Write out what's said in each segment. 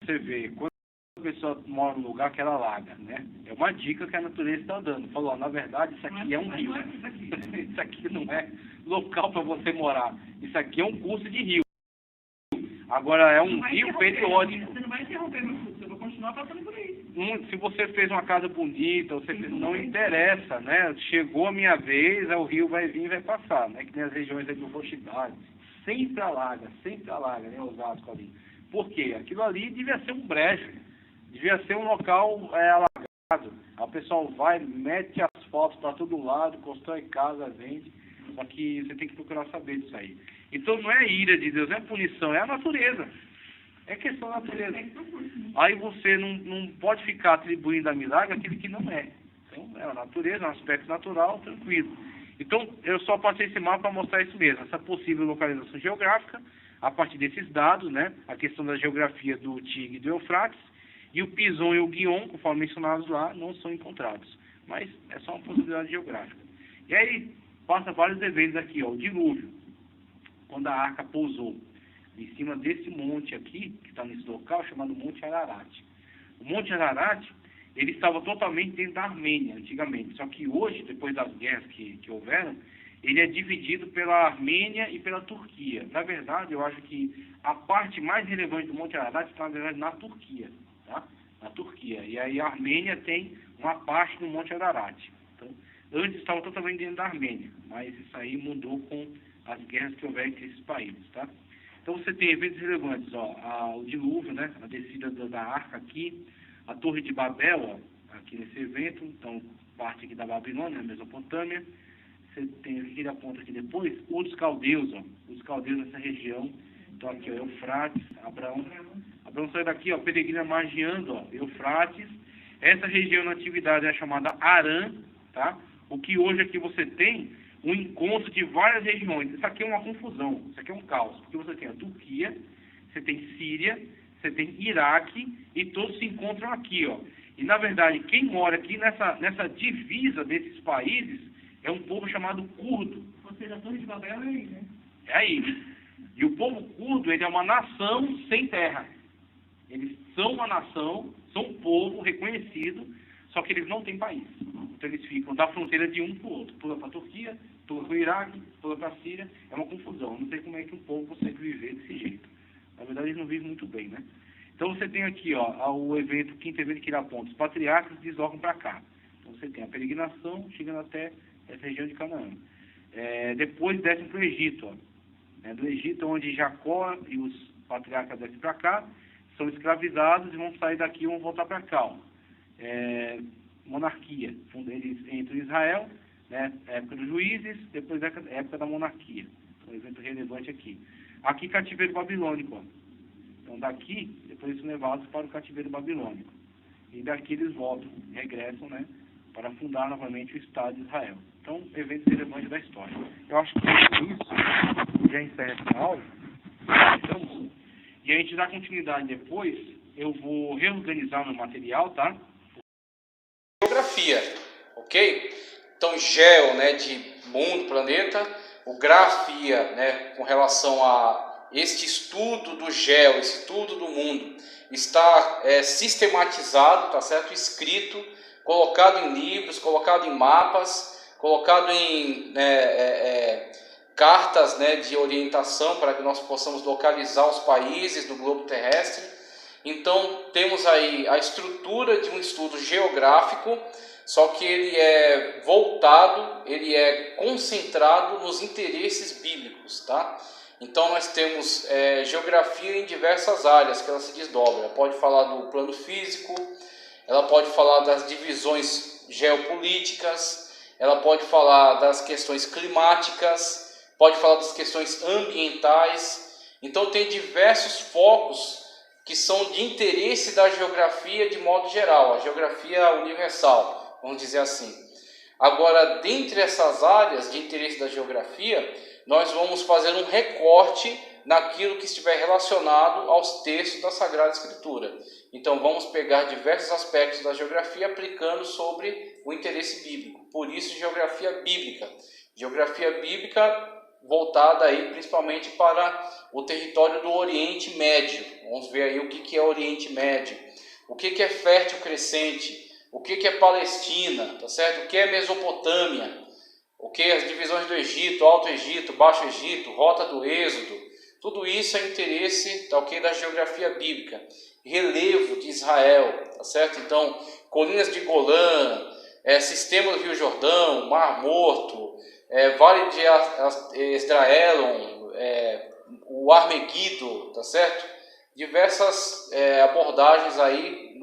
você vê, quando a pessoa mora num lugar que ela alaga, né? É uma dica que a natureza está dando. Falou, na verdade, isso aqui é um rio. Isso aqui não é local para você morar. Isso aqui é um curso de rio. Agora é um rio periódico. Você não vai interromper meu fluxo, eu vou continuar passando por aí. Se você fez uma casa bonita, você fez, não interessa, né? Chegou a minha vez, o rio vai vir e vai passar, né? Que tem as regiões ali do Roxidade. Sempre alaga, né? Osasco ali. Por quê? Aquilo ali devia ser um brejo, devia ser um local alagado. O pessoal vai, mete asfalto para todo lado, constrói casa, vende. Só que você tem que procurar saber disso aí. Então não é ira de Deus, não é punição, é a natureza. É questão da natureza. Aí você não pode ficar atribuindo a milagre aquilo que não é. Então é a natureza, é um aspecto natural, tranquilo. Então eu só passei esse mapa para mostrar isso mesmo, essa possível localização geográfica, a partir desses dados, né? A questão da geografia do Tigre e do Eufrates, e o Pison e o Guion, conforme mencionados lá, não são encontrados. Mas é só uma possibilidade geográfica. E aí passa vários eventos aqui, ó, o dilúvio, quando a arca pousou em cima desse monte aqui, que está nesse local, chamado Monte Ararat. O Monte Ararat, ele estava totalmente dentro da Armênia, antigamente. Só que hoje, depois das guerras que houveram, ele é dividido pela Armênia e pela Turquia. Na verdade, eu acho que a parte mais relevante do Monte Ararat está, na verdade, na Turquia. Tá? Na Turquia. E aí a Armênia tem uma parte do Monte Ararat. Então, antes estava totalmente dentro da Armênia, mas isso aí mudou com as guerras que houveram entre esses países, tá? Então você tem eventos relevantes, ó, o dilúvio, né? A descida da arca aqui, a Torre de Babel, ó, aqui nesse evento, então parte aqui da Babilônia, Mesopotâmia. Você tem aqui, ele aponta aqui depois, os caldeus, ó, os caldeus nessa região. Então aqui, ó, Eufrates, Abraão saiu daqui, ó, peregrina margeando, ó, Eufrates. Essa região na antiguidade é chamada Arã, tá? O que hoje aqui você tem um encontro de várias regiões. Isso aqui é uma confusão, isso aqui é um caos, porque você tem a Turquia, você tem Síria, você tem Iraque, e todos se encontram aqui, ó. E na verdade, quem mora aqui nessa divisa desses países é um povo chamado curdo. Ou seja, a Torre de Babel é aí, né? É aí. E o povo curdo, ele é uma nação sem terra. Eles são uma nação, são um povo reconhecido, só que eles não têm país. Então eles ficam da fronteira de um para o outro. Pula para a Turquia, pula para o Iraque, pula para a Síria. É uma confusão. Não sei como é que um povo consegue viver desse jeito. Na verdade, eles não vivem muito bem, né? Então você tem aqui, ó, o quinto evento que irá ponto. Os patriarcas deslocam para cá. Então você tem a peregrinação chegando até essa região de Canaã. Depois descem para o Egito, ó. Do Egito, onde Jacó e os patriarcas descem para cá, são escravizados e vão sair daqui e vão voltar para cá, ó. Monarquia. Eles entram em Israel, né, época dos juízes, depois época da monarquia. Um evento relevante aqui. Aqui, cativeiro babilônico. Ó. Então, daqui, depois são levados para o cativeiro babilônico. E daqui eles voltam, regressam, né, para fundar novamente o Estado de Israel. Então, eventos relevantes da história. Eu acho que com isso, já encerra essa aula. Então, e a gente dá continuidade depois. Eu vou reorganizar meu material, tá? Geografia, ok? Então, geo, né, de mundo, planeta, o grafia, né, com relação a este estudo do geo, esse estudo do mundo, está sistematizado, tá certo? Escrito, colocado em livros, colocado em mapas, colocado em cartas, né, de orientação para que nós possamos localizar os países do globo terrestre. Então, temos aí a estrutura de um estudo geográfico, só que ele é voltado, ele é concentrado nos interesses bíblicos, tá? Então, nós temos geografia em diversas áreas que ela se desdobra. Ela pode falar do plano físico, ela pode falar das divisões geopolíticas, ela pode falar das questões climáticas, pode falar das questões ambientais. Então, tem diversos focos que são de interesse da geografia de modo geral, a geografia universal, vamos dizer assim. Agora, dentre essas áreas de interesse da geografia, nós vamos fazer um recorte naquilo que estiver relacionado aos textos da Sagrada Escritura. Então, vamos pegar diversos aspectos da geografia aplicando sobre o interesse bíblico. Por isso, geografia bíblica. Geografia bíblica voltada aí principalmente para o território do Oriente Médio. Vamos ver aí o que é Oriente Médio, o que é Fértil Crescente, o que é Palestina, tá certo? O que é Mesopotâmia, o que é as divisões do Egito, Alto Egito, Baixo Egito, Rota do Êxodo. Tudo isso é interesse, tá, ok, da geografia bíblica. Relevo de Israel, tá certo? Então, colinas de Golã, sistema do Rio Jordão, Mar Morto, Vale de Esdraelon, o Armeguido, tá certo? Diversas abordagens aí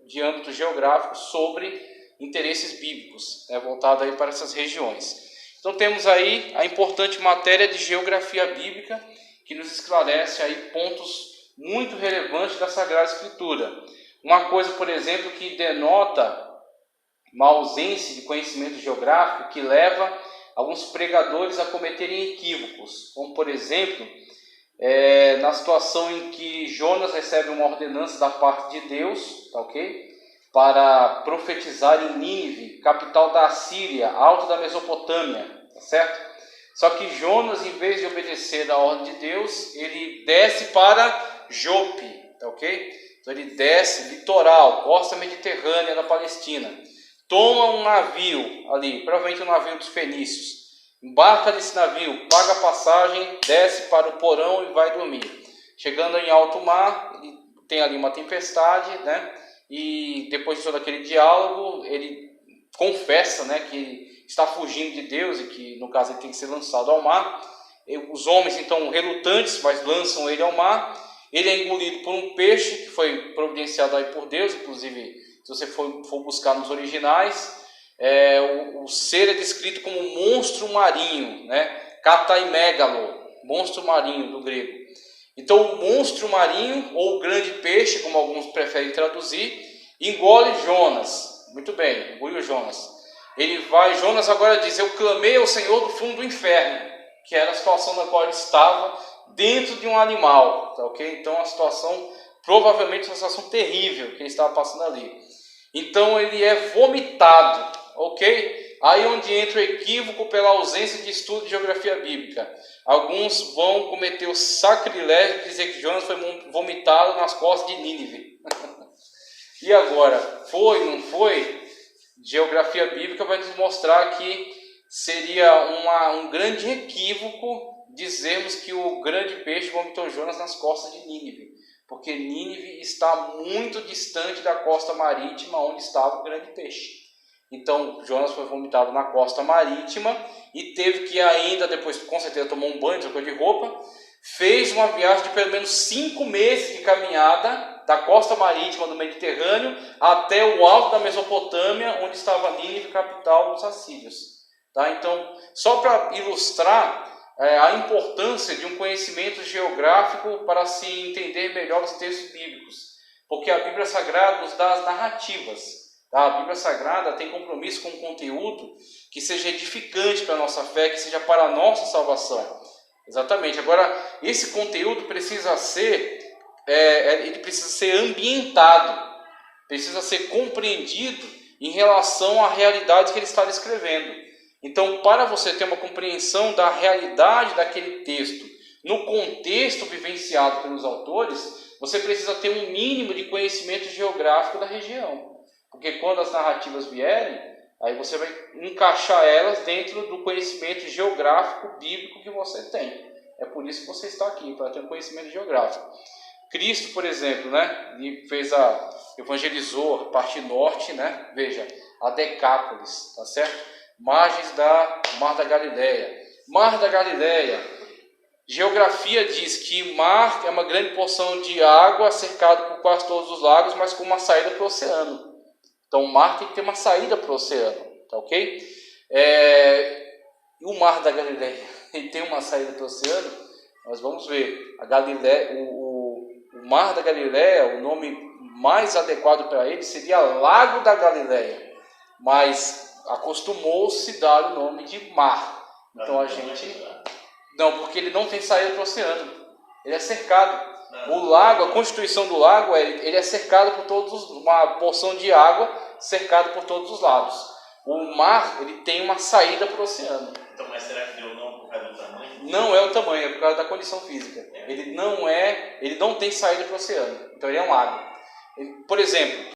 de âmbito geográfico sobre interesses bíblicos, voltado aí para essas regiões. Então temos aí a importante matéria de geografia bíblica, que nos esclarece aí pontos muito relevantes da Sagrada Escritura. Uma coisa, por exemplo, que denota uma ausência de conhecimento geográfico, que leva alguns pregadores a cometerem equívocos, como por exemplo, na situação em que Jonas recebe uma ordenança da parte de Deus, tá, ok? Para profetizar em Nínive, capital da Assíria, alto da Mesopotâmia, tá certo? Só que Jonas, em vez de obedecer à ordem de Deus, ele desce para Jope, tá, ok? Então ele desce, litoral, costa mediterrânea da Palestina, toma um navio ali, provavelmente um navio dos fenícios, embarca nesse navio, paga a passagem, desce para o porão e vai dormir. Chegando em alto mar, ele tem ali uma tempestade, né? E depois de todo aquele diálogo, ele confessa, né, que está fugindo de Deus e que, no caso, ele tem que ser lançado ao mar. Os homens, então, relutantes, mas lançam ele ao mar. Ele é engolido por um peixe que foi providenciado aí por Deus. Inclusive, se você for buscar nos originais, o ser é descrito como monstro marinho, né? Kataimegalo, monstro marinho do grego. Então, o monstro marinho, ou o grande peixe, como alguns preferem traduzir, engole Jonas. Muito bem, engoliu Jonas. Jonas agora diz: eu clamei ao Senhor do fundo do inferno, que era a situação na qual ele estava, dentro de um animal, tá, ok? Então, a situação, provavelmente uma situação terrível que ele estava passando ali. Então, ele é vomitado, ok? Aí onde entra o equívoco pela ausência de estudo de geografia bíblica. Alguns vão cometer o sacrilégio de dizer que Jonas foi vomitado nas costas de Nínive. E agora, foi, não foi? Geografia bíblica vai nos mostrar que seria um grande equívoco dizermos que o grande peixe vomitou Jonas nas costas de Nínive, porque Nínive está muito distante da costa marítima onde estava o grande peixe. Então, Jonas foi vomitado na costa marítima e teve que ainda, depois, com certeza, tomou um banho, trocou de roupa, fez uma viagem de pelo menos 5 meses de caminhada da costa marítima do Mediterrâneo até o alto da Mesopotâmia, onde estava Nínive, capital dos assírios. Tá? Então, só para ilustrar a importância de um conhecimento geográfico para se entender melhor os textos bíblicos, porque a Bíblia Sagrada nos dá as narrativas. A Bíblia Sagrada tem compromisso com um conteúdo que seja edificante para a nossa fé, que seja para a nossa salvação. Exatamente. Agora, esse conteúdo precisa ser ambientado, precisa ser compreendido em relação à realidade que ele está descrevendo. Então, para você ter uma compreensão da realidade daquele texto, no contexto vivenciado pelos autores, você precisa ter um mínimo de conhecimento geográfico da região. Porque quando as narrativas vierem, aí você vai encaixar elas dentro do conhecimento geográfico bíblico que você tem. É por isso que você está aqui, para ter um conhecimento geográfico. Cristo, por exemplo, né, evangelizou a parte norte, né, veja, a Decápolis, tá certo? Margens da Mar da Galileia. Mar da Galileia. Geografia diz que mar é uma grande porção de água cercado por quase todos os lagos, mas com uma saída para o oceano. Então, o mar tem que ter uma saída para o oceano, tá ok? E o Mar da Galileia, ele tem uma saída para o oceano? Nós vamos ver. A Galileia, o Mar da Galileia, o nome mais adequado para ele seria Lago da Galileia, mas acostumou-se dar o nome de mar. Então a gente... Não, porque ele não tem saída para o oceano. Ele é cercado. O lago, a constituição do lago, ele é cercado por uma porção de água cercado por todos os lados. O mar, ele tem uma saída para o oceano. Então, mas será que deu não por causa do tamanho? Não é o tamanho, é por causa da condição física. Ele não tem saída para o oceano, então ele é um lago. Por exemplo,